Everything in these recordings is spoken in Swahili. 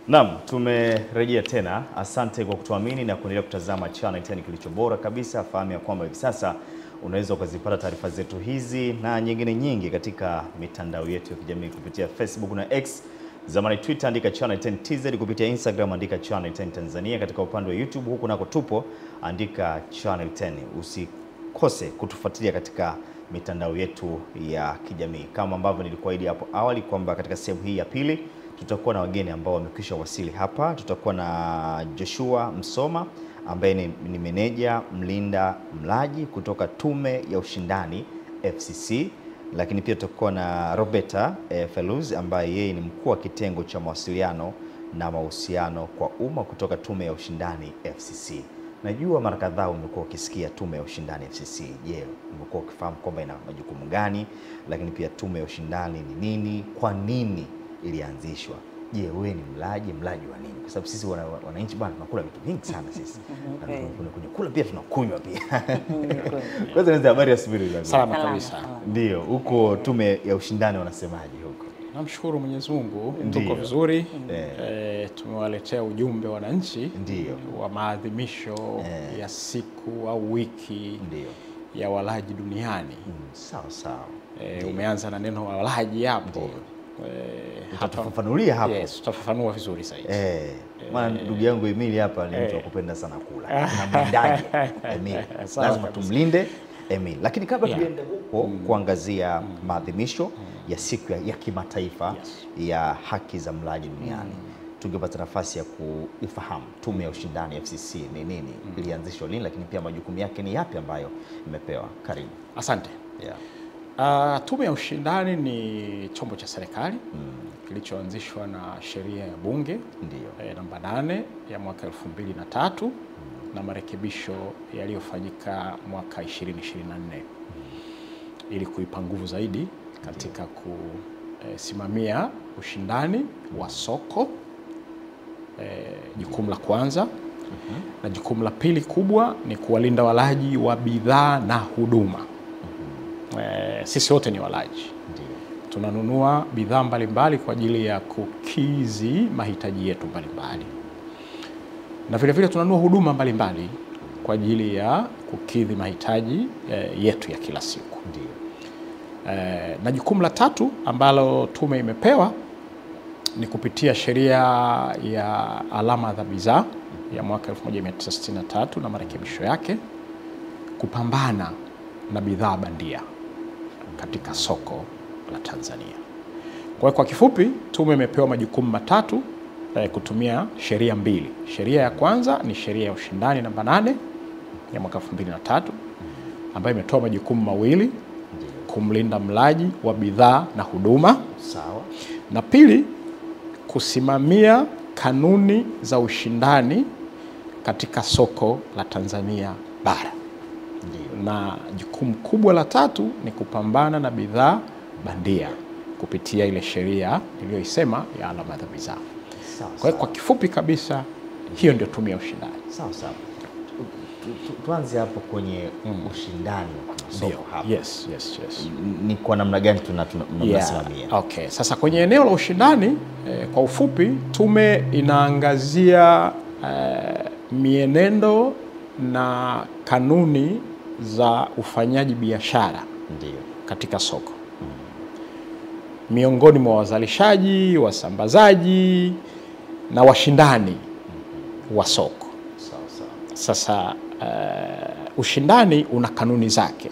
Naam, tumerejea tena. Asante kwa kutuamini na kuendelea kutazama Channel 10 kilicho bora kabisa. Fahamu ya kwamba hivi sasa unaweza ukazipata taarifa zetu hizi na nyingine nyingi katika mitandao yetu ya kijamii kupitia Facebook na X, zamani Twitter, andika Channel 10 TZ, kupitia Instagram andika Channel 10 Tanzania, katika upande wa YouTube huku nako tupo, andika Channel 10. Usikose kutufuatilia katika mitandao yetu ya kijamii. Kama ambavyo nilikuahidi hapo awali kwamba katika sehemu hii ya pili tutakuwa na wageni ambao wamekwisha wasili hapa. Tutakuwa na Joshua Msoma ambaye ni meneja mlinda mlaji kutoka Tume ya Ushindani FCC, lakini pia tutakuwa na Roberta Feluz ambaye yeye ni mkuu wa kitengo cha mawasiliano na mahusiano kwa umma kutoka Tume ya Ushindani FCC. Najua mara kadhaa umekuwa ukisikia Tume ya Ushindani FCC. Je, umekuwa ukifahamu kwamba ina majukumu gani? Lakini pia Tume ya Ushindani ni nini? Kwa nini ilianzishwa? Je, wewe ni mlaji wa nini? Kwa sababu sisi wananchi bwana tunakula vitu vingi sana sisi. Kuna kula pia tunakunywa pia. Kwanza ni habari ya subiri za. Salama kabisa. Ndio, huko Tume ya Ushindani wanasemaje huko? Namshukuru Mwenyezi Mungu, tuko vizuri. Tumewaletea ujumbe wananchi wa maadhimisho ya siku au wiki ya walaji duniani. Sawa sawa. Umeanza na neno walaji hapo. Tutafafanulia hapo. Yes, tutafafanua vizuri zaidi. Maana ndugu yangu Emili hapa ni mtu akupenda sana kula. Na mlindaji Emili. Lazima tumlinde Emili. Lakini kabla tuende huko kuangazia maadhimisho ya siku ya kimataifa ya haki za mlaji duniani, tungepata nafasi ya kuifahamu Tume ya Ushindani FCC ni nini, ilianzishwa lini, lakini pia majukumu yake ni yapi ambayo imepewa. Karibu. Asante. Tume ya Ushindani ni chombo cha serikali kilichoanzishwa na sheria ya bunge namba 8 ya mwaka 2003 na marekebisho yaliyofanyika mwaka 2024 ili kuipa nguvu zaidi katika kusimamia ushindani wa soko, jukumu la kwanza. Na jukumu la pili kubwa ni kuwalinda walaji wa bidhaa na huduma. Sisi wote ni walaji. Tunanunua bidhaa mbalimbali kwa ajili ya kukizi mahitaji yetu mbalimbali. Na vile vile tunanunua huduma mbalimbali kwa ajili ya kukidhi mahitaji yetu ya kila siku. Na jukumu la tatu ambalo tume imepewa ni kupitia sheria ya alama za bidhaa ya mwaka 1963 na marekebisho yake, kupambana na bidhaa bandia katika soko la Tanzania. Kwa kifupi, tume imepewa majukumu matatu kutumia sheria mbili. Sheria ya kwanza ni sheria ya ushindani namba 8 ya mwaka 2003 ambayo imetoa majukumu mawili: kumlinda mlaji wa bidhaa na huduma, sawa, na pili, kusimamia kanuni za ushindani katika soko la Tanzania bara. Na jukumu kubwa la tatu ni kupambana na bidhaa bandia kupitia ile sheria niliyoisema ya alama za bidhaa. Kwa kifupi kabisa, hiyo ndio Tume ya Ushindani. Sawa sawa. Tuanze hapo kwenye ushindani wa soko hapo. Yes. Ni kwa namna gani tunasimamia? Okay. Sasa kwenye eneo la ushindani kwa ufupi, tume inaangazia mienendo na kanuni za ufanyaji biashara katika soko. Miongoni mwa wazalishaji, wasambazaji na washindani wa soko. Sasa ushindani una kanuni zake.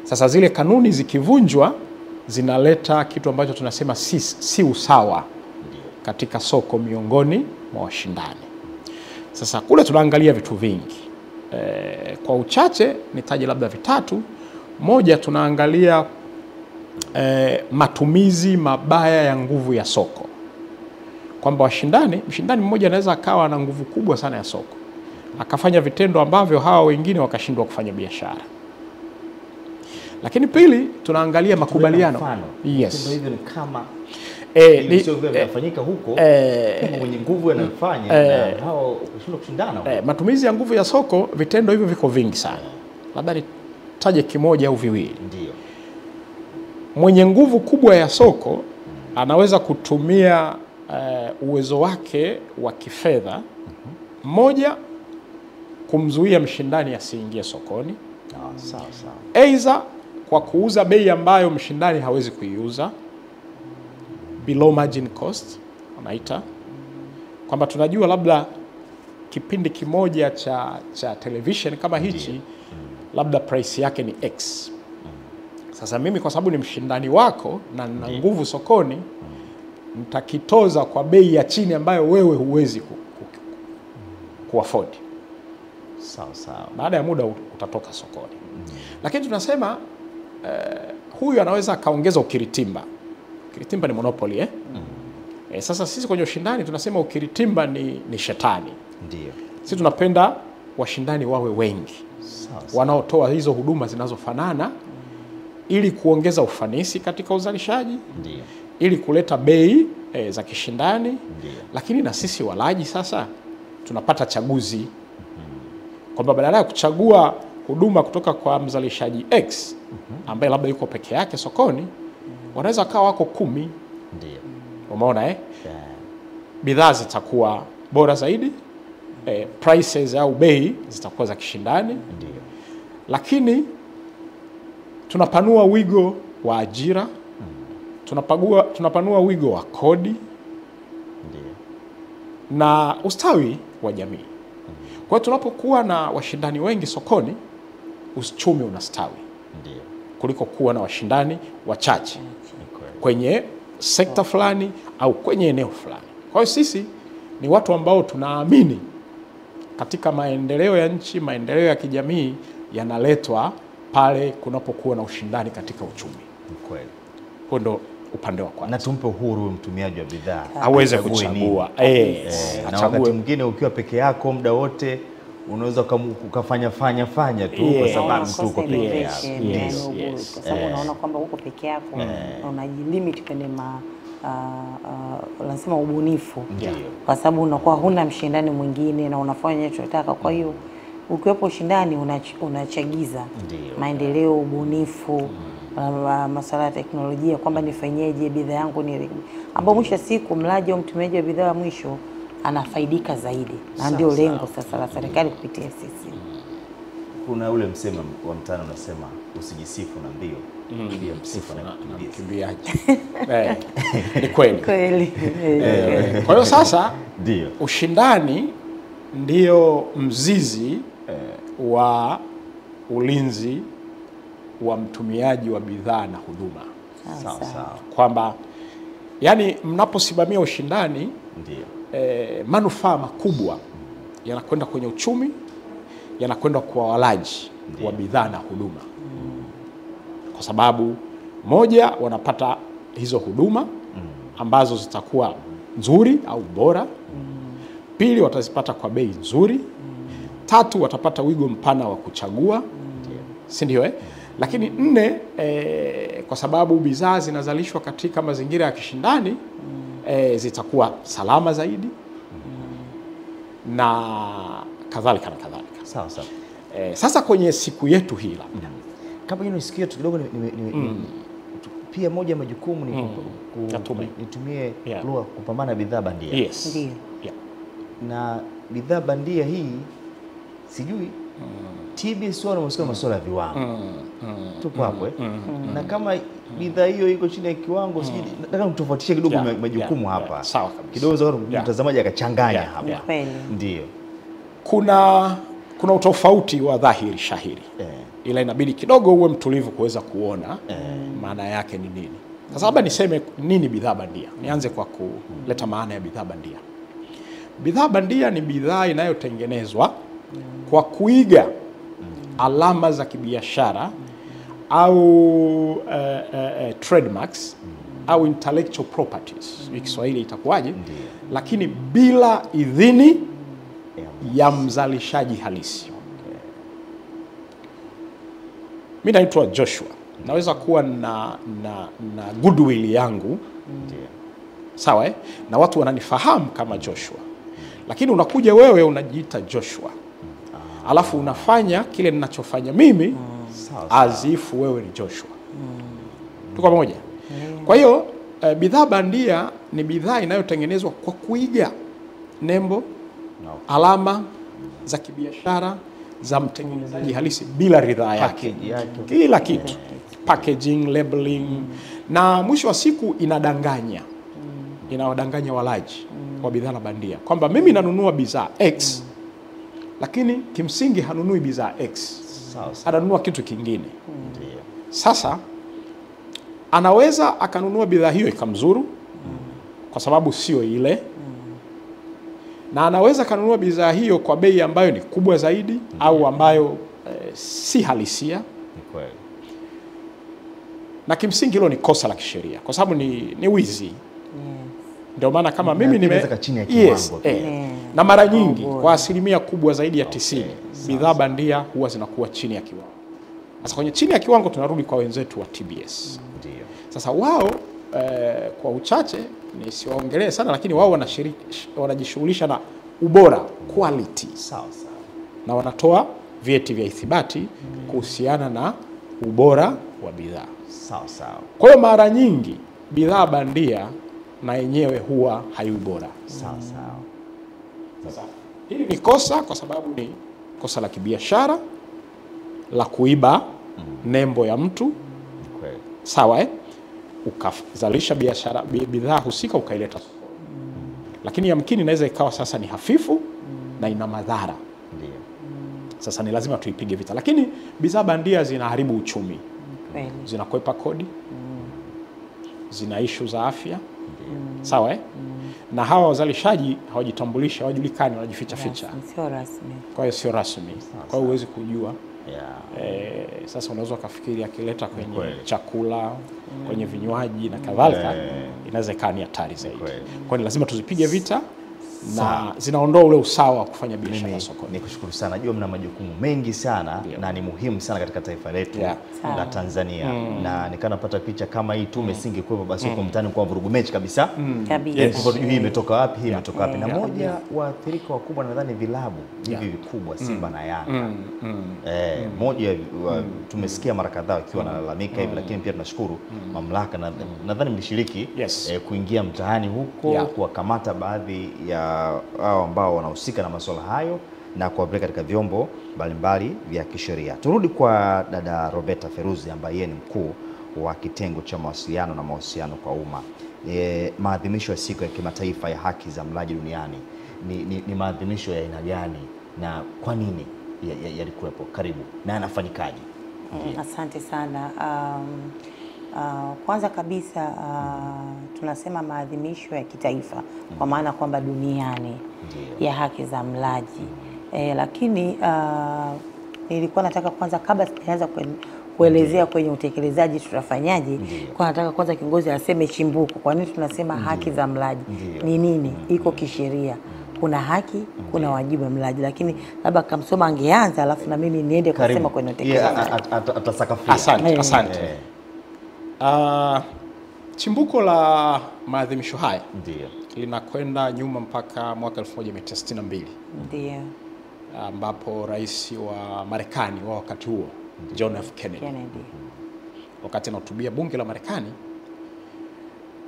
Sasa zile kanuni zikivunjwa zinaleta kitu ambacho tunasema si usawa katika soko miongoni mwa washindani. Sasa kule tunaangalia vitu vingi. Kwa uchache nitaje labda vitatu. Moja, tunaangalia matumizi mabaya ya nguvu ya soko. Kwamba mshindani mmoja anaweza akawa na nguvu kubwa sana ya soko, akafanya vitendo ambavyo hawa wengine wakashindwa kufanya biashara. Lakini pili, tunaangalia makubaliano. Yes. Hivyo ni kama inafanyika huko mwenye nguvu anafanya na hao kushindwa kushindana. Matumizi ya nguvu ya soko, vitendo hivyo viko vingi sana. Labda nitaje kimoja au viwili. Ndio. Mwenye nguvu kubwa ya soko anaweza kutumia uwezo wake wa kifedha, moja, kumzuia mshindani asiingie sokoni, sawa. aidha kwa kuuza bei ambayo mshindani hawezi kuiuza, below margin cost wanaita, kwamba tunajua labda kipindi kimoja cha television kama hichi labda price yake ni X. Sasa mimi kwa sababu ni mshindani wako na nina nguvu sokoni, nitakitoza kwa bei ya chini ambayo wewe huwezi kuafford. Sawa. Baada ya muda utatoka sokoni. Lakini tunasema huyu anaweza akaongeza ukiritimba. Ukiritimba ni monopoly sasa sisi kwenye ushindani tunasema ukiritimba ni shetani. Ndio. Sisi tunapenda washindani wawe wengi. Sawa. Wanaotoa hizo huduma zinazofanana ili kuongeza ufanisi katika uzalishaji. Ndio. Ili kuleta bei za kishindani. Ndio. Lakini na sisi walaji sasa tunapata chaguzi. Kwamba badala ya kuchagua huduma kutoka kwa mzalishaji X ambaye labda yuko peke yake sokoni, wanaweza kawa wako 10. Ndio. Umeona bidhaa zitakuwa bora zaidi, prices au bei zitakuwa za kishindani. Ndio. Lakini tunapanua wigo wa ajira, tunapanua wigo wa kodi. Ndio. Na ustawi wa jamii. Kwa hiyo tunapokuwa na washindani wengi sokoni, uchumi unastawi. Ndio. Kuliko kuwa na washindani wachache kwenye sekta fulani au kwenye eneo fulani. Kwa hiyo sisi ni watu ambao tunaamini katika maendeleo ya nchi, maendeleo ya kijamii yanaletwa pale kunapokuwa na ushindani katika uchumi. Kweli. Huo ndo upande wa kwanza. Na tumpe uhuru mtumiaji wa bidhaa aweze kuchagua. Na wakati mwingine ukiwa peke yako muda wote unaweza ukafanya tu kwa sababu tu uko peke yako. Kwa sababu unaona kwamba uko peke yako na unajilimit kwenye lazima ubunifu. Kwa sababu unakuwa huna mshindani mwingine na unafanya unachotaka. Kwa hiyo ukiwepo ushindani unachagiza maendeleo, ubunifu, masuala ya teknolojia, kwamba nifanyeje bidhaa yangu ambao mwisho siku mlaji au mtumiaji wa bidhaa mwisho anafaidika zaidi. Na ndio lengo sasa la serikali kupitia sisi. Kuna ule msemo wa mtaani unasema usijisifu na mbio, pia msifu na mkimbiaji. Ni kweli. Kwa hiyo sasa ndio ushindani ndio mzizi wa ulinzi wa mtumiaji wa bidhaa na huduma. Sawa. Kwamba yani mnaposimamia ushindani, ndio manufaa makubwa yanakwenda kwenye uchumi, yanakwenda kwa walaji wa bidhaa na huduma. Kwa sababu moja, wanapata hizo huduma ambazo zitakuwa nzuri au bora. Pili, watazipata kwa bei nzuri. Tatu, watapata wigo mpana wa kuchagua. Si ndio Lakini 4, kwa sababu bidhaa zinazalishwa katika mazingira ya kishindani, zitakuwa salama zaidi na kadhalika na kadhalika. Sawa. Sasa kwenye siku yetu hii labda kabla nisikie kidogo pia moja majukumu ni nitumie lugha kupambana na bidhaa bandia. Yes. Na bidhaa bandia hii sijui TBS wanamsikia masuala ya viwango. Tupo hapo na kama bidhaa hiyo iko chini ya kiwango sijui, nataka mtofautishe kidogo majukumu hapa. Sawa kabisa. Kidogo za mtazamaji akachanganya hapa. Ndio. Kuna utofauti wa dhahiri shahiri. Ila inabidi kidogo uwe mtulivu kuweza kuona maana yake ni nini. Sasa labda niseme nini bidhaa bandia. Nianze kwa kuleta maana ya bidhaa bandia. Bidhaa bandia ni bidhaa inayotengenezwa kwa kuiga alama za kibiashara au trademarks au intellectual properties. Kiswahili itakuwaje? Lakini bila idhini ya mzalishaji halisi. Mimi naitwa Joshua. Naweza kuwa na goodwill yangu. Sawa na watu wananifahamu kama Joshua. Lakini unakuja wewe unajiita Joshua. Alafu unafanya kile ninachofanya mimi azifu wewe ni Joshua. Tuko pamoja? Kwa hiyo bidhaa bandia ni bidhaa inayotengenezwa kwa kuiga nembo, alama za kibiashara za mtengenezaji halisi bila ridhaa yake. Kila kitu, packaging, labeling, na mwisho wa siku inawadanganya walaji wa bidhaa na bandia kwamba mimi nanunua bidhaa X, lakini kimsingi hanunui bidhaa X, ananunua kitu kingine. Sasa anaweza akanunua bidhaa hiyo ikamzuru kwa sababu sio ile, na anaweza kanunua bidhaa hiyo kwa bei ambayo ni kubwa zaidi au ambayo si halisia. Na kimsingi hilo ni kosa la kisheria kwa sababu ni wizi. Ndio maana kama mimi na mara nyingi kwa asilimia kubwa zaidi ya 90 bidhaa bandia huwa zinakuwa chini ya kiwango. Sasa kwenye chini ya kiwango tunarudi kwa wenzetu wa TBS. Sasa wao kwa uchache nisiwaongelee sana, lakini wao wanajishughulisha na ubora, quality. Na wanatoa vyeti vya ithibati kuhusiana na ubora wa bidhaa. Kwa hiyo mara nyingi bidhaa bandia na yenyewe huwa haiwi bora. Sasa hili ni kosa kwa sababu ni kosa la kibiashara la kuiba nembo ya mtu. Sawa, ukazalisha biashara bidhaa husika ukaileta sokoni. Lakini yamkini inaweza ikawa sasa ni hafifu na ina madhara. Sasa ni lazima tuipige vita. Lakini bidhaa bandia zinaharibu uchumi. Zinakwepa kodi. Zina issue za afya. Sawa, na hawa wazalishaji hawajitambulishi, hawajulikani, wanajificha ficha. Sio rasmi. Kwa hiyo sio rasmi. Kwa hiyo huwezi kujua. Sasa unaweza kufikiri akileta kwenye chakula, kwenye vinywaji na kadhalika, inaweza ikawa ni hatari zaidi. Kwa hiyo lazima tuzipige vita na zinaondoa ule usawa wa kufanya biashara sokoni. Nikushukuru sana. Najua mna majukumu mengi sana na ni muhimu sana katika taifa letu la Tanzania. Na nikanapata picha kama hii tu mesingekuwepo basi huko mtaani kwa vurugu mechi kabisa. Hii imetoka wapi, hii imetoka wapi? Na moja waathirika wakubwa nadhani vilabu hivi vikubwa Simba na Yanga. Moja tumesikia mara kadhaa wakiwa wanalalamika hivi, lakini pia tunashukuru mamlaka nadhani mlishiriki kuingia mtaani huko kuwakamata baadhi ya hao ambao wanahusika na masuala hayo na kuwapeleka katika vyombo mbalimbali vya kisheria. Turudi kwa dada Roberta Feruzi ambaye yeye ni mkuu wa kitengo cha mawasiliano na mahusiano kwa umma. Maadhimisho ya siku ya kimataifa ya haki za mlaji duniani ni maadhimisho ya aina gani na kwa nini yalikuwepo? Karibu na yanafanyikaje? Asante sana. Kwanza kabisa tunasema maadhimisho ya kitaifa kwa maana kwamba duniani ya haki za mlaji. Lakini nilikuwa nataka kwanza kabla sijaanza kuelezea kwenye utekelezaji tutafanyaje, kwa nataka kwanza kiongozi aseme chimbuko. Kwa nini tunasema haki za mlaji? Ni nini? Iko kisheria. Kuna haki, kuna wajibu wa mlaji, lakini labda Kamsoma angeanza alafu na mimi niende kusema kwenye utekelezaji. Atasakafia. Asante. Chimbuko la maadhimisho haya linakwenda nyuma mpaka mwaka 1962. Ambapo rais wa Marekani wa wakati huo John F. Kennedy wakati anahutubia bunge la Marekani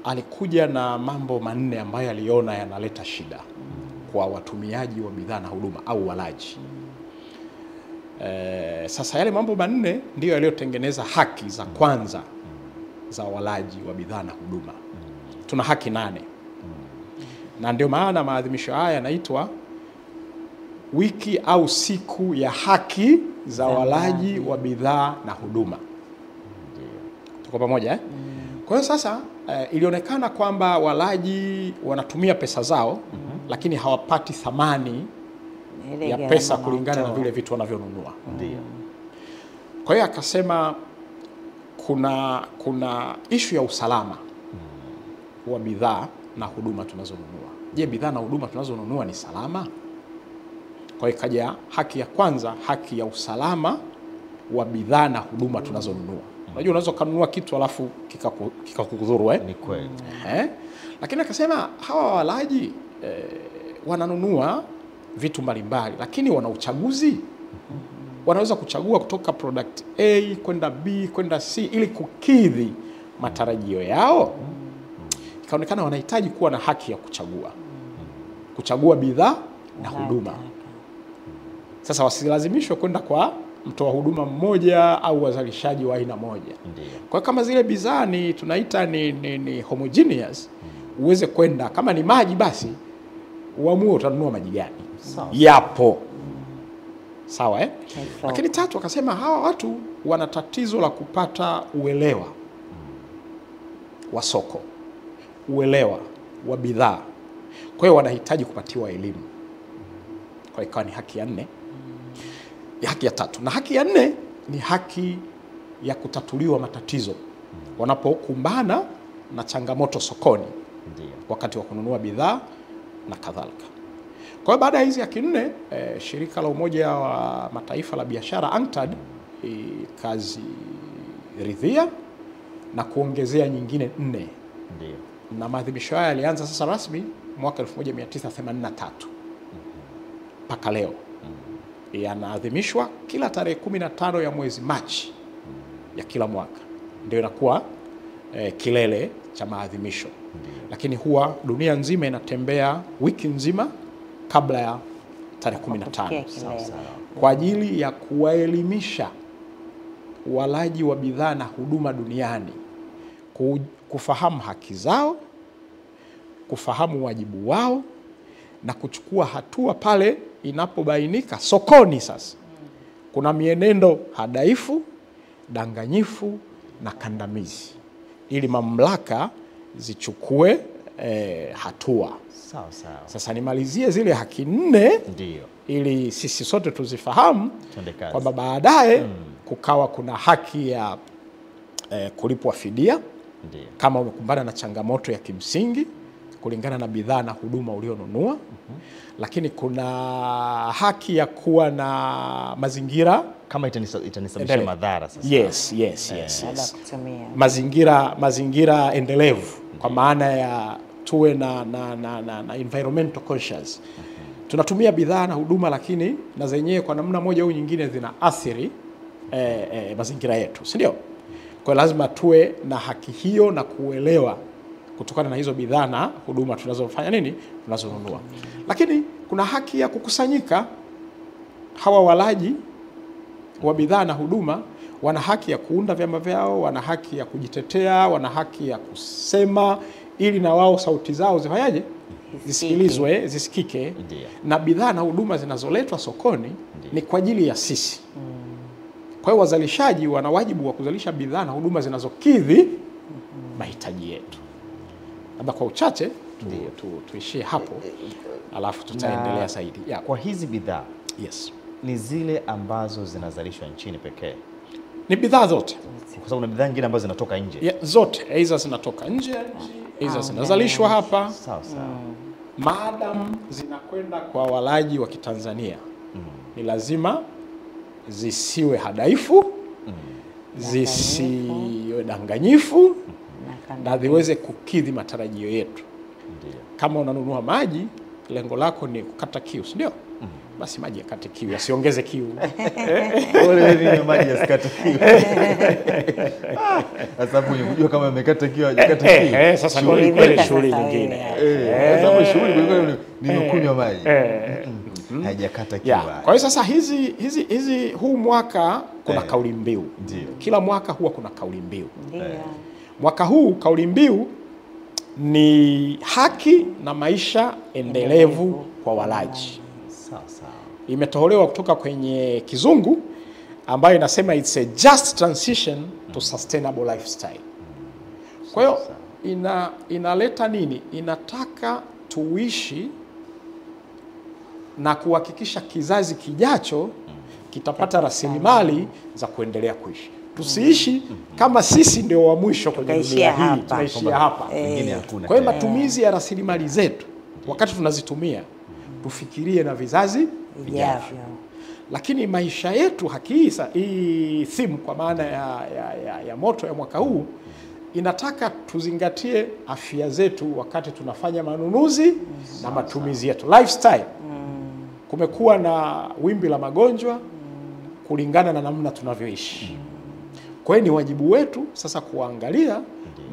alikuja na mambo manne ambayo aliona yanaleta shida kwa watumiaji wa bidhaa na huduma au walaji. Sasa yale mambo manne ndio yaliyotengeneza haki za kwanza za walaji wa bidhaa na huduma. Tuna haki 8. Na ndio maana maadhimisho haya yanaitwa wiki au siku ya haki za walaji wa bidhaa na huduma. Tuko pamoja? Kwa hiyo sasa ilionekana kwamba walaji wanatumia pesa zao lakini hawapati thamani ya pesa kulingana na vile vitu wanavyonunua. Kwa hiyo akasema kuna issue ya usalama wa bidhaa na huduma tunazonunua. Je, bidhaa na huduma tunazonunua ni salama? Kwa hiyo ikaja haki ya kwanza, haki ya usalama wa bidhaa na huduma tunazonunua. Unajua unaweza kununua kitu alafu kikakudhuru Ni kweli. Lakini akasema hawa walaji wananunua vitu mbalimbali lakini wana uchaguzi. Wanaweza kuchagua kutoka product A kwenda B kwenda C ili kukidhi matarajio yao. ikaonekana wanahitaji kuwa na haki ya kuchagua bidhaa na huduma. Sasa wasilazimishwe kwenda kwa mtoa huduma mmoja au wazalishaji wa aina moja. Kwa kama zile bidhaa ni tunaita ni homogeneous, uweze kwenda kama ni maji basi uamue utanunua maji gani. Yapo. Sawa Lakini tatu akasema hawa watu wana tatizo la kupata uelewa wa soko, uelewa wa bidhaa. Kwa hiyo wanahitaji kupatiwa elimu. Kwa ikawa ni haki ya 4. Haki ya 3. Na haki ya 4 ni haki ya kutatuliwa matatizo wanapokumbana na changamoto sokoni wakati wa kununua bidhaa na kadhalika. Kwa hiyo baada ya hizi haki 4, shirika la Umoja wa Mataifa la biashara UNCTAD ikaziridhia na kuongezea nyingine 4. Na maadhimisho haya yalianza sasa rasmi mwaka 1983 mpaka leo. Yanaadhimishwa kila tarehe 15 ya mwezi Machi ya kila mwaka. Ndio inakuwa kilele cha maadhimisho. Lakini huwa dunia nzima inatembea wiki nzima kabla ya tarehe 15 kwa ajili ya kuwaelimisha walaji wa bidhaa na huduma duniani kufahamu haki zao, kufahamu wajibu wao na kuchukua hatua pale inapobainika sokoni sasa kuna mienendo hadaifu, danganyifu na kandamizi, ili mamlaka zichukue hatua. Sasa nimalizie zile haki 4 ili sisi sote tuzifahamu kwamba baadaye kukawa kuna haki ya kulipwa fidia kama umekumbana na changamoto ya kimsingi kulingana na bidhaa na huduma ulionunua. Lakini kuna haki ya kuwa na mazingira kama itanisababisha madhara sasa. Yes. Mazingira endelevu kwa maana ya tuwe na environmental conscious. Tunatumia bidhaa na huduma lakini na zenyewe kwa namna moja au nyingine zinaathiri mazingira yetu, si ndio? Kwa lazima tuwe na haki hiyo na kuelewa kutokana na hizo bidhaa na huduma tunazofanya tunazonunua. Lakini kuna haki ya kukusanyika. Hawa walaji wa bidhaa na huduma wana haki ya kuunda vyama vyao, wana haki ya kujitetea, wana haki ya kusema ili na wao sauti zao zifanyaje? Zisikilizwe, zisikike. Na bidhaa na huduma zinazoletwa sokoni ni kwa ajili ya sisi. Kwa hiyo wazalishaji wana wajibu wa kuzalisha bidhaa na huduma zinazokidhi mahitaji yetu. Labda kwa uchache tuishie hapo, alafu tutaendelea zaidi. Kwa hizi bidhaa ni zile ambazo zinazalishwa nchini pekee? Ni bidhaa zote, kwa sababu kuna bidhaa nyingine ambazo zinatoka nje. Zote, aidha zinatoka nje, aidha zinazalishwa hapa. Sawa. Maadamu zinakwenda kwa walaji wa Kitanzania, ni lazima zisiwe hadaifu, zisiwe danganyifu na ziweze kukidhi matarajio yetu. Kama unanunua maji, lengo lako ni kukata kiu, si ndio? Basi maji yakate kiu, yasiongeze kiu. Ole maji yasikate kiu. Sababu unajua kama yamekata kiu hajakata kiu. Sasa ndio ile shughuli nyingine. Sababu shughuli kulikuwa nimekunywa maji. Hajakata kiu. Kwa hiyo sasa hizi huu mwaka kuna kauli mbiu. Kila mwaka huwa kuna kauli mbiu. Mwaka huu kauli mbiu ni haki na maisha endelevu kwa walaji. Imetolewa kutoka kwenye Kizungu ambayo inasema it's a just transition to sustainable lifestyle. Kwa hiyo inaleta nini? Inataka tuishi na kuhakikisha kizazi kijacho kitapata rasilimali za kuendelea kuishi. Tusiishi kama sisi ndio wa mwisho kwenye dunia hii, tunaishia hapa. Kwa hiyo matumizi ya rasilimali zetu wakati tunazitumia tufikirie na vizazi vijavyo. Lakini maisha yetu hakika hii theme kwa maana ya moto ya mwaka huu inataka tuzingatie afya zetu wakati tunafanya manunuzi na matumizi yetu. Lifestyle. Kumekuwa na wimbi la magonjwa kulingana na namna tunavyoishi. Kwa hiyo ni wajibu wetu sasa kuangalia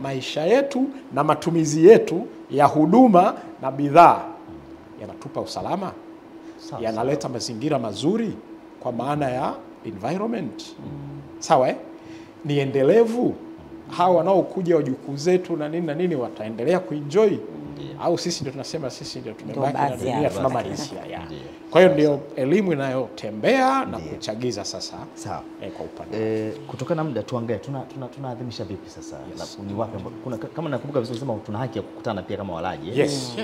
maisha yetu na matumizi yetu ya huduma na bidhaa yanatupa usalama, yanaleta mazingira mazuri kwa maana ya environment. Sawa, ni endelevu. Hawa wanaokuja wajukuu zetu na nini wataendelea kuenjoy, au sisi ndio tunasema sisi ndio tumebaki na dunia tunamalizia. Kwa hiyo ndio elimu inayotembea na kuchagiza sasa. Sawa. Kwa upande kutokana na muda tuangalie tunaadhimisha vipi sasa? Ni wapi kuna, kama nakumbuka vizuri sema tuna haki ya kukutana pia kama walaji. Yes.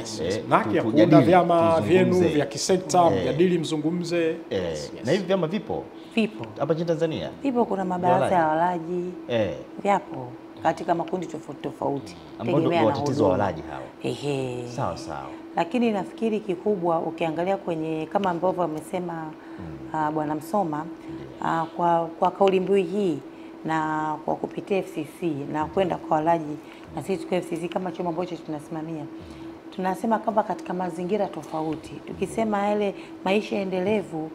Na haki ya kuunda vyama vyenu vya kisekta, mjadili, mzungumze. Na hivi vyama vipo hapa nchini Tanzania? Vipo, kuna mabaraza ya walaji. Yapo katika makundi tofauti ambao ndio watetezi wa walaji hao. Sawa. Lakini nafikiri kikubwa ukiangalia kwenye kama ambavyo amesema Bwana Msoma, kwa kauli mbiu hii na kwa kupitia FCC na kwenda kwa walaji, na sisi kwa FCC kama chombo ambacho tunasimamia, tunasema kwamba katika mazingira tofauti, tukisema yale maisha endelevu,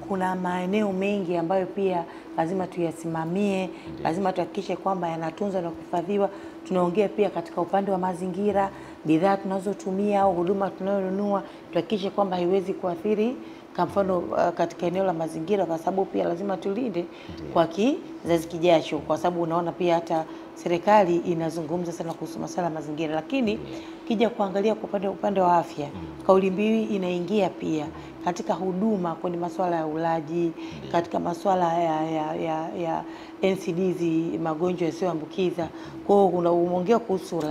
kuna maeneo mengi ambayo pia lazima tuyasimamie, lazima tuhakikishe kwamba yanatunzwa na kuhifadhiwa. Tunaongea pia katika upande wa mazingira, bidhaa tunazotumia au huduma tunayonunua, tuhakikishe kwamba haiwezi kuathiri kwa mfano katika eneo la mazingira, kwa sababu pia lazima tulinde kwa kizazi kijacho, kwa sababu unaona pia hata serikali inazungumza sana kuhusu masuala ya mazingira. Lakini kija kuangalia kwa upande wa afya, kauli mbiu inaingia pia katika huduma kwenye masuala ya ulaji, katika masuala ya NCDs, magonjwa yasiyoambukiza. Kwa hiyo unaongea kuhusu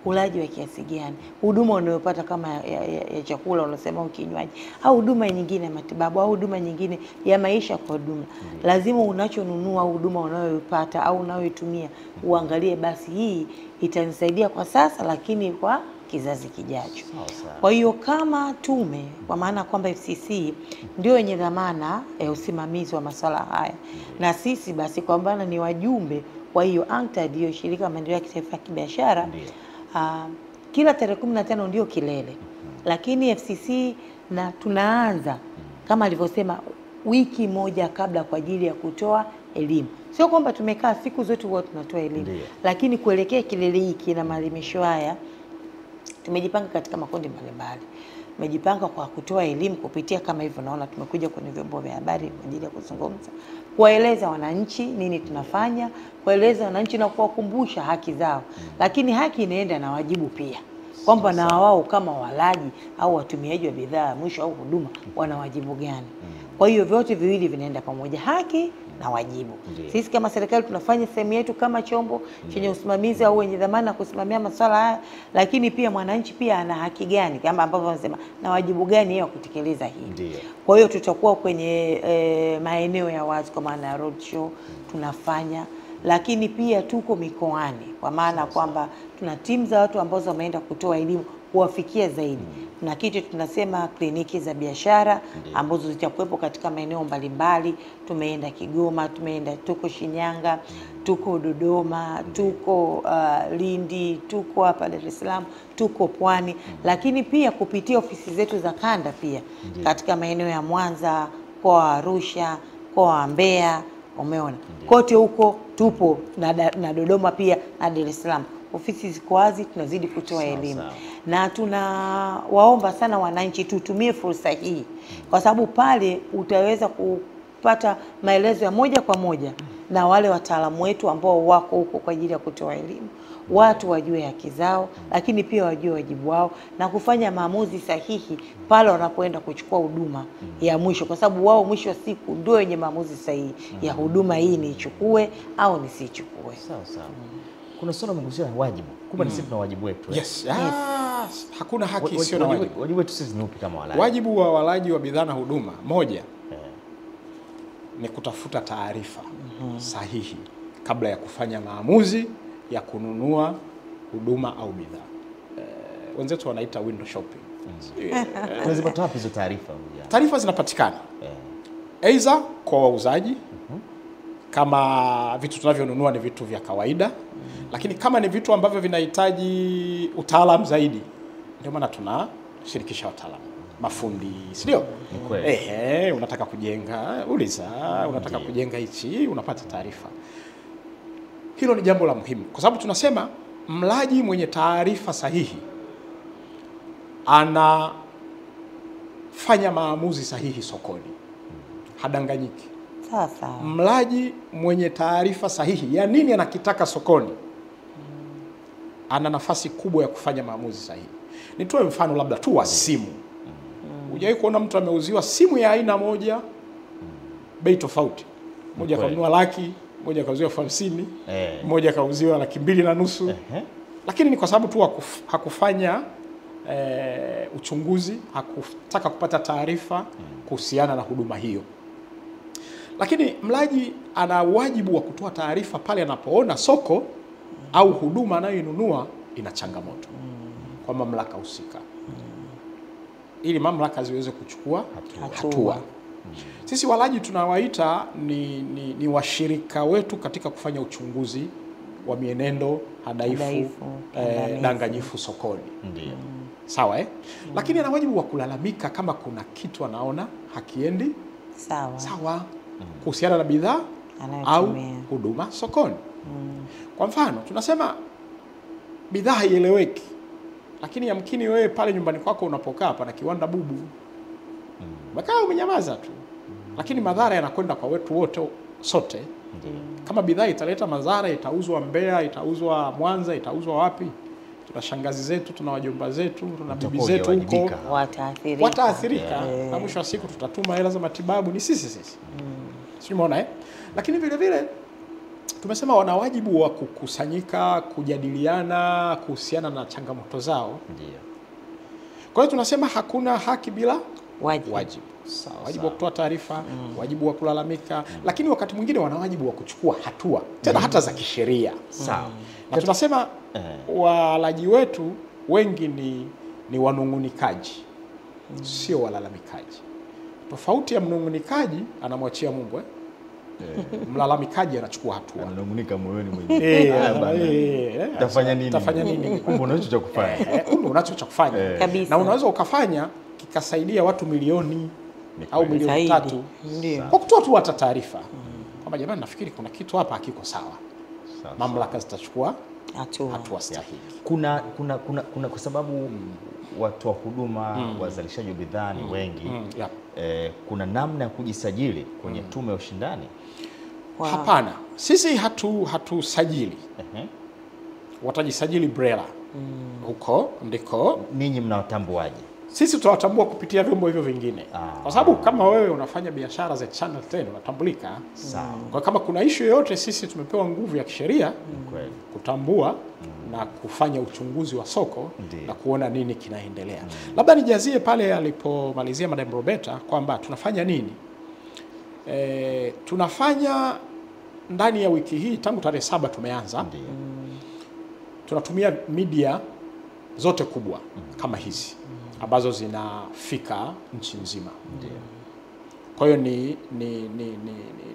ulaji wa kiasi gani, huduma unayopata kama ya chakula unasema ukinywaji, au huduma nyingine ya matibabu, au huduma nyingine ya maisha kwa huduma. Lazima unachonunua huduma unayopata au unayoitumia uangalie, basi hii itanisaidia kwa sasa lakini kwa kizazi kijacho. Kwa hiyo kama tume, kwa maana kwamba FCC ndio yenye dhamana ya usimamizi wa masuala haya, na sisi basi kwa maana ni wajumbe wa hiyo ANCTAD, hiyo shirika la maendeleo ya kitaifa ya kibiashara, kila tarehe 15 ndio kilele. Lakini FCC na tunaanza kama alivyosema wiki moja kabla kwa ajili ya kutoa elimu. Sio kwamba tumekaa siku zote huwa tunatoa elimu, lakini kuelekea kilele hiki na maadhimisho haya tumejipanga katika makundi mbalimbali. Tumejipanga kwa kutoa elimu kupitia kama hivyo, naona tumekuja kwenye vyombo vya habari kwa ajili ya kuzungumza, kuwaeleza wananchi nini tunafanya, kueleza wananchi na kuwakumbusha haki zao. Lakini haki inaenda na wajibu pia, kwamba na wao kama walaji au watumiaji wa bidhaa mwisho au huduma wana wajibu gani. Kwa hiyo vyote viwili vinaenda pamoja, haki na wajibu. Sisi kama serikali tunafanya sehemu yetu kama chombo chenye usimamizi au wenye dhamana kusimamia masuala haya, lakini pia mwananchi pia ana haki gani, kama ambavyo wanasema, na wajibu gani yeye kutekeleza hii. Kwa hiyo tutakuwa kwenye maeneo ya wazi kwa maana ya road show tunafanya, lakini pia tuko mikoani kwa maana kwamba tuna timu za watu ambao wameenda kutoa elimu kuwafikia zaidi. Tuna kitu tunasema kliniki za biashara ambazo zitakuwepo katika maeneo mbalimbali. Tumeenda Kigoma, tuko Shinyanga, tuko Dodoma, tuko Lindi, tuko hapa Dar es Salaam, tuko Pwani, lakini pia kupitia ofisi zetu za kanda pia katika maeneo ya Mwanza, kwa Arusha, kwa Mbeya, umeona. Kote huko tupo na Dodoma pia na Dar es Salaam. Ofisi ziko wazi, tunazidi kutoa elimu. Na tunawaomba sana wananchi tutumie fursa hii, kwa sababu pale utaweza kupata maelezo ya moja kwa moja na wale wataalamu wetu ambao wako huko kwa ajili ya kutoa elimu. Watu wajue haki zao, lakini pia wajue wajibu wao na kufanya maamuzi sahihi pale wanapoenda kuchukua huduma ya mwisho, kwa sababu wao mwisho wa siku ndio wenye maamuzi sahihi ya huduma hii niichukue au nisichukue. Sawa. Kuna swala mgusia wajibu. Kumbe sisi tuna wajibu wetu. Yes. Hakuna haki isiyo na wajibu. Wajibu wetu sisi ni upi kama walaji? Wajibu wa walaji wa bidhaa na huduma, moja, ni kutafuta taarifa sahihi kabla ya kufanya maamuzi ya kununua huduma au bidhaa. Wenzetu wanaita window shopping. Tunazipata wapi hizo taarifa? Taarifa zinapatikana aidha kwa wauzaji, kama vitu tunavyonunua ni vitu vya kawaida, lakini kama ni vitu ambavyo vinahitaji utaalamu zaidi, ndio maana tunashirikisha wataalamu, mafundi, sio? Unataka kujenga, uliza, unataka kujenga hichi, unapata taarifa. Hilo ni jambo la muhimu, kwa sababu tunasema mlaji mwenye taarifa sahihi anafanya maamuzi sahihi sokoni, hadanganyiki. Sasa Mlaji mwenye taarifa sahihi ya nini anakitaka sokoni ana nafasi kubwa ya kufanya maamuzi sahihi. Nitoe mfano labda tu wa simu. Hujawahi kuona mtu ameuziwa simu ya aina moja bei tofauti? Mmoja kanunua laki, mmoja kauziwa 50, mmoja kauziwa 2,500. Lakini ni kwa sababu tu hakufanya uchunguzi, hakutaka kupata taarifa kuhusiana na huduma hiyo. Lakini mlaji ana wajibu wa kutoa taarifa pale anapoona soko au huduma anayoinunua ina changamoto kwa mamlaka husika, ili mamlaka ziweze kuchukua hatua. Sisi walaji tunawaita ni washirika wetu katika kufanya uchunguzi wa mienendo hadaifu, danganyifu sokoni. Ndio. Sawa Lakini ana wajibu wa kulalamika kama kuna kitu anaona hakiendi sawa kuhusiana na bidhaa au huduma sokoni. Kwa mfano, tunasema bidhaa haieleweki, lakini yamkini wewe pale nyumbani kwako unapokaa pana kiwanda bubu. Umekaa umenyamaza tu. Lakini madhara yanakwenda kwa wetu wote sote. Kama bidhaa italeta madhara, itauzwa Mbeya, itauzwa Mwanza, itauzwa wapi? Tuna shangazi zetu, tuna wajomba zetu, tuna bibi zetu huko wataathirika. Na mwisho wa siku tutatuma hela za matibabu ni sisi. Sio umeona Lakini vile vile tumesema wana wajibu wa kukusanyika, kujadiliana kuhusiana na changamoto zao. Ndio. Kwa hiyo tunasema hakuna haki bila wajibu. Wajibu wa kutoa taarifa, wajibu wa kulalamika, lakini wakati mwingine wana wajibu wa kuchukua hatua tena hata za kisheria. Sawa. Na tunasema walaji wetu wengi ni wanung'unikaji, sio walalamikaji. Tofauti ya mnung'unikaji anamwachia Mungu mlalamikaji anachukua hatua. Ananung'unika moyoni mwenyewe. Tafanya nini? Kumbe unacho cha kufanya. Unacho cha kufanya. Na unaweza ukafanya kikasaidia watu milioni au milioni 3 kwa kutoa tu hata taarifa. Kwamba jamani, nafikiri kuna kitu hapa hakiko sawa. Mamlaka zitachukua hatua stahiki. Kuna kwa sababu watu wa huduma, wazalishaji wa bidhaa ni wengi. Kuna namna ya kujisajili kwenye tume ya ushindani? Hapana, sisi hatusajili. Watajisajili BRELA. Huko ndiko. Ninyi mnawatambuaje? Sisi tutawatambua kupitia vyombo hivyo vingine. Kwa sababu kama wewe unafanya biashara za Channel 10 unatambulika. Kwa kama kuna issue yoyote, sisi tumepewa nguvu ya kisheria kutambua na kufanya uchunguzi wa soko na kuona nini kinaendelea. Labda nijazie pale alipomalizia Madam Roberta kwamba tunafanya nini. Tunafanya ndani ya wiki hii tangu tarehe 7 tumeanza. Tunatumia media zote kubwa kama hizi ambazo zinafika nchi nzima. Kwa hiyo ni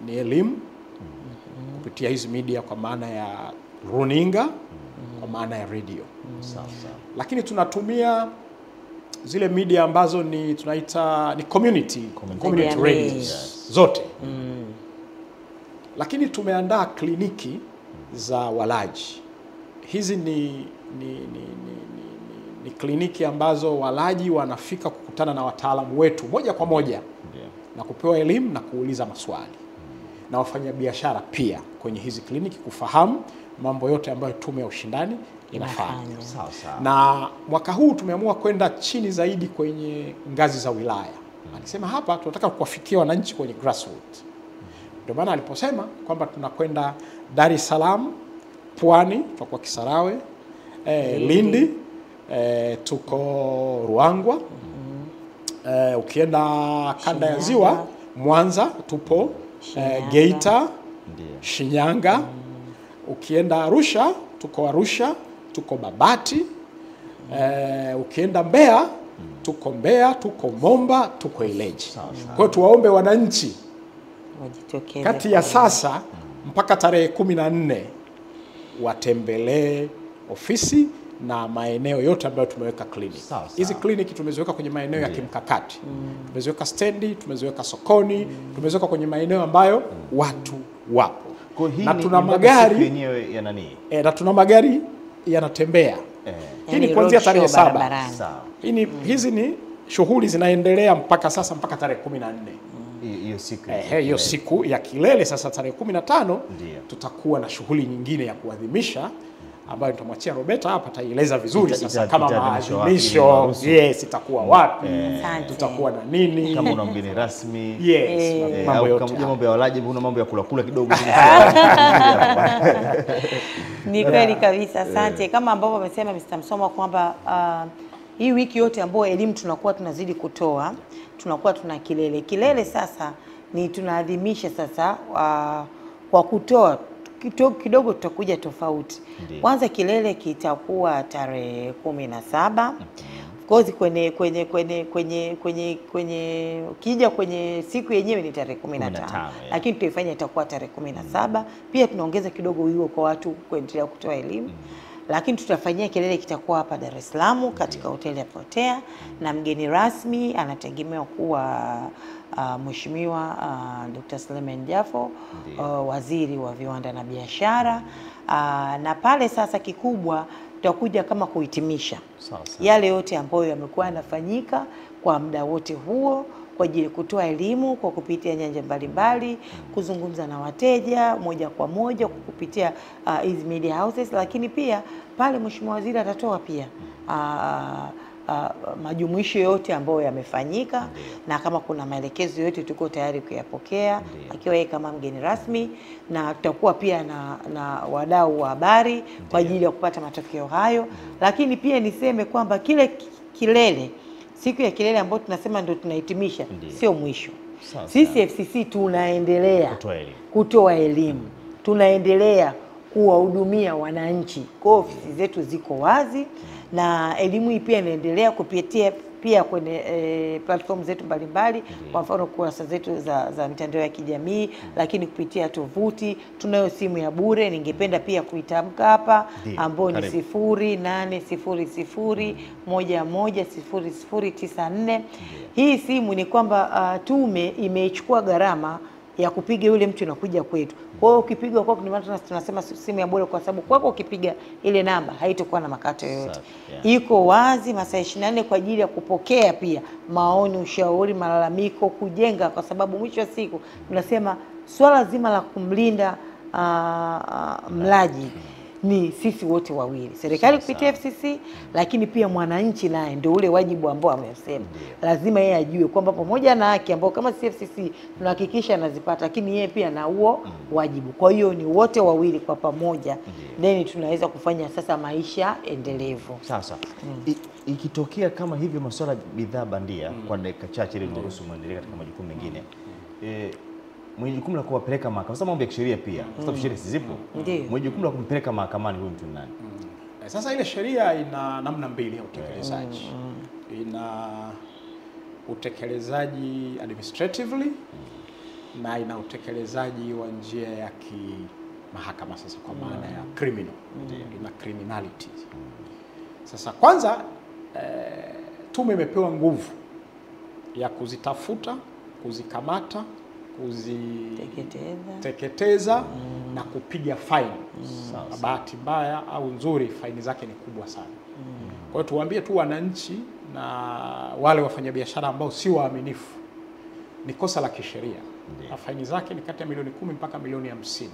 elimu kupitia hizi media, kwa maana ya runinga, kwa maana ya radio. Lakini tunatumia zile media ambazo tunaita community radios zote. Lakini tumeandaa kliniki za walaji. Hizi ni kliniki ambazo walaji wanafika kukutana na wataalamu wetu moja kwa moja na kupewa elimu na kuuliza maswali, na wafanyabiashara pia kwenye hizi kliniki kufahamu mambo yote ambayo tume ya ushindani inafanya. Na mwaka huu tumeamua kwenda chini zaidi kwenye ngazi za wilaya. Alisema hapa tunataka kuwafikia wananchi kwenye grassroots. Ndio maana aliposema kwamba tunakwenda Dar es Salaam, Pwani, tutakuwa Kisarawe, Lindi, tuko Ruangwa, ukienda kanda ya Ziwa, Mwanza tupo, Geita, Shinyanga, ukienda Arusha tuko Arusha, tuko Babati, ukienda Mbeya tuko Mbeya, tuko Momba, tuko Ileje. Kwa hiyo tuwaombe wananchi kati ya sasa mpaka tarehe 14 watembelee ofisi na maeneo yote ambayo tumeweka kliniki. Hizi kliniki tumeziweka kwenye maeneo ya kimkakati. Tumeziweka stendi, tumeziweka sokoni, tumeziweka kwenye maeneo ambayo watu wapo. na tuna magari yenyewe ya nani? Na tuna magari yanatembea. Hii ni kuanzia tarehe 7. Hizi ni shughuli zinaendelea mpaka sasa, mpaka tarehe 14. Hiyo siku ya kilele. Sasa tarehe 15 tutakuwa na shughuli nyingine ya kuadhimisha ambayo tutamwachia Roberta hapa ataeleza vizuri sasa kama maadhimisho itakuwa wapi, tutakuwa na nini, kama una mgeni rasmi, mambo yote, kama mambo ya walaji, una mambo ya kula kidogo. Ni kweli kabisa, asante. Kama ambavyo amesema Mr. Msoma kwamba hii wiki yote ambayo elimu tunakuwa tunazidi kutoa, tunakuwa tuna kilele. Sasa ni tunaadhimisha sasa kwa kutoa kidogo, tutakuja tofauti. Kwanza kilele kitakuwa tarehe 17. Of course kwenye kija kwenye siku yenyewe ni tarehe 15, lakini tutaifanya itakuwa tarehe 17. Pia tunaongeza kidogo hiyo kwa watu kuendelea kutoa elimu. Lakini tutafanyia kilele kitakuwa hapa Dar es Salaam katika hoteli ya Protea, na mgeni rasmi anategemewa kuwa Mheshimiwa Dr. Suleiman Jafo, waziri wa viwanda na biashara. Na pale sasa kikubwa tutakuja kama kuhitimisha yale yote ambayo yamekuwa yanafanyika kwa muda wote huo, kwa ajili kutoa elimu kwa kupitia nyanja mbalimbali, kuzungumza na wateja moja kwa moja kupitia hizi media houses. Lakini pia pale Mheshimiwa Waziri atatoa pia majumuisho yote ambayo yamefanyika, na kama kuna maelekezo yote tuko tayari kuyapokea akiwa yeye kama mgeni rasmi, na tutakuwa pia na wadau wa habari kwa ajili ya kupata matokeo hayo. Lakini pia niseme kwamba kile kilele, siku ya ambayo tunasema ndio tunahitimisha, sio mwisho. Sisi FCC tunaendelea kutoa elimu, tunaendelea kuwahudumia wananchi. Kwa ofisi zetu ziko wazi, na elimu hii pia inaendelea kupitia pia kwenye platform zetu mbalimbali, kwa mfano kurasa zetu za mitandao ya kijamii, lakini kupitia tovuti. Tunayo simu ya bure, ningependa pia kuitamka hapa, ambayo ni 0800110094. Hii simu ni kwamba tume imeichukua gharama ya kupiga yule mtu inakuja kwetu. Kwa hiyo ukipiga kwako, ni maana tunasema simu ya bure, kwa sababu kwako ukipiga ile namba haitakuwa na makato yoyote. Iko wazi masaa 24 kwa ajili ya kupokea pia maoni, ushauri, malalamiko, kujenga, kwa sababu mwisho wa siku tunasema swala zima la kumlinda mlaji ni sisi wote wawili, serikali kupitia FCC, lakini pia mwananchi naye ndio ule wajibu ambao amesema. Lazima yeye ajue kwamba pamoja na haki ambao kama CFCC tunahakikisha anazipata, lakini yeye pia na huo wajibu. Kwa hiyo ni wote wawili kwa pamoja, then tunaweza kufanya sasa maisha endelevu. Sasa ikitokea kama hivyo masuala bidhaa bandia, kwa dakika chache ili turuhusu muendelee katika majukumu mengine, mwenye jukumu la kuwapeleka mahakamani, sababu mambo ya kisheria pia, sababu sheria zipo, mwenye jukumu la kumpeleka mahakamani huyu mtu nani? Sasa ile sheria ina namna mbili ya utekelezaji. Ina utekelezaji administratively na ina utekelezaji wa njia ya kimahakama, sasa kwa maana ya criminal, ina criminality. Sasa kwanza tume imepewa nguvu ya kuzitafuta, kuzikamata, kuziteketeza na kupiga faini. Bahati mbaya au nzuri, faini zake ni kubwa sana. Kwa hiyo tuwaambie tu wananchi na wale wafanyabiashara ambao si waaminifu, ni kosa la kisheria, na faini zake ni kati ya milioni 10 mpaka milioni 50,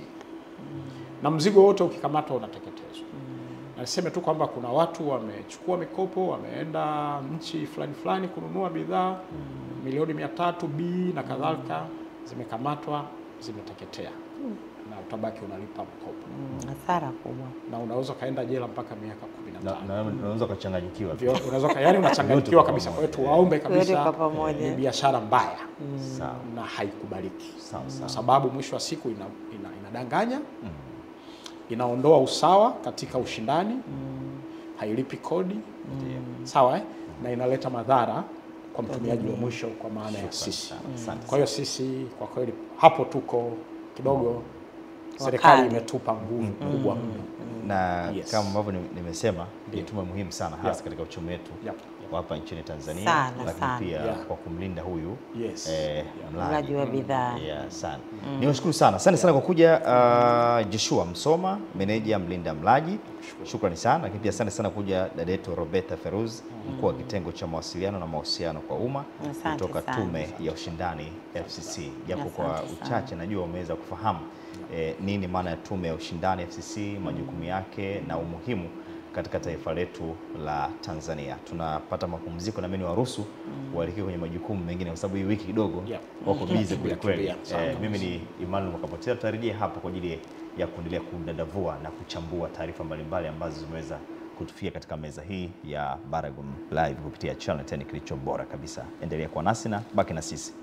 na mzigo wote ukikamatwa unateketezwa. Na niseme tu kwamba kuna watu wamechukua mikopo, wameenda nchi fulani kununua bidhaa milioni 300 B na kadhalika, zimekamatwa, zimeteketea, na utabaki unalipa mkopo. Hasara kubwa. Na unaweza kaenda jela mpaka miaka 15. Na unaweza kuchanganyikiwa. Unaweza yani unachanganyikiwa kabisa. Kwa hiyo tuwaombe kabisa, ni biashara mbaya na haikubaliki. Kwa sababu mwisho wa siku inadanganya, inaondoa usawa katika ushindani, hailipi kodi, sawa, na inaleta madhara kwa mtumiaji wa mwisho, kwa maana ya sisi. Kwa hiyo sisi kwa kweli hapo tuko kidogo serikali imetupa nguvu kubwa mno. Na kama ambavyo nimesema ni tume muhimu sana hasa katika uchumi wetu hapa nchini Tanzania, lakini pia kwa kumlinda huyu mlaji wa bidhaa. Sana. Niwashukuru sana. Asante sana kwa kuja Joshua Msoma, meneja mlinda mlaji. Shukrani sana. Lakini pia asante sana kuja dada yetu Roberta Feruz, mkuu wa kitengo cha mawasiliano na mahusiano kwa umma kutoka Tume ya Ushindani FCC. Japo kwa uchache najua umeweza kufahamu nini maana ya Tume ya Ushindani FCC, majukumu yake na umuhimu katika taifa letu la Tanzania. Tunapata mapumziko na mimi niwaruhusu waelekee kwenye majukumu mengine kwa sababu hii wiki kidogo wako busy kweli. Mimi ni Emmanuel Makapotea, tutarejea hapo kwa ajili ya kuendelea kudadavua na kuchambua taarifa mbalimbali ambazo zimeweza kutufikia katika meza hii ya Baragum Live kupitia Channel 10 kilicho bora kabisa. Endelea kuwa nasi na baki na sisi.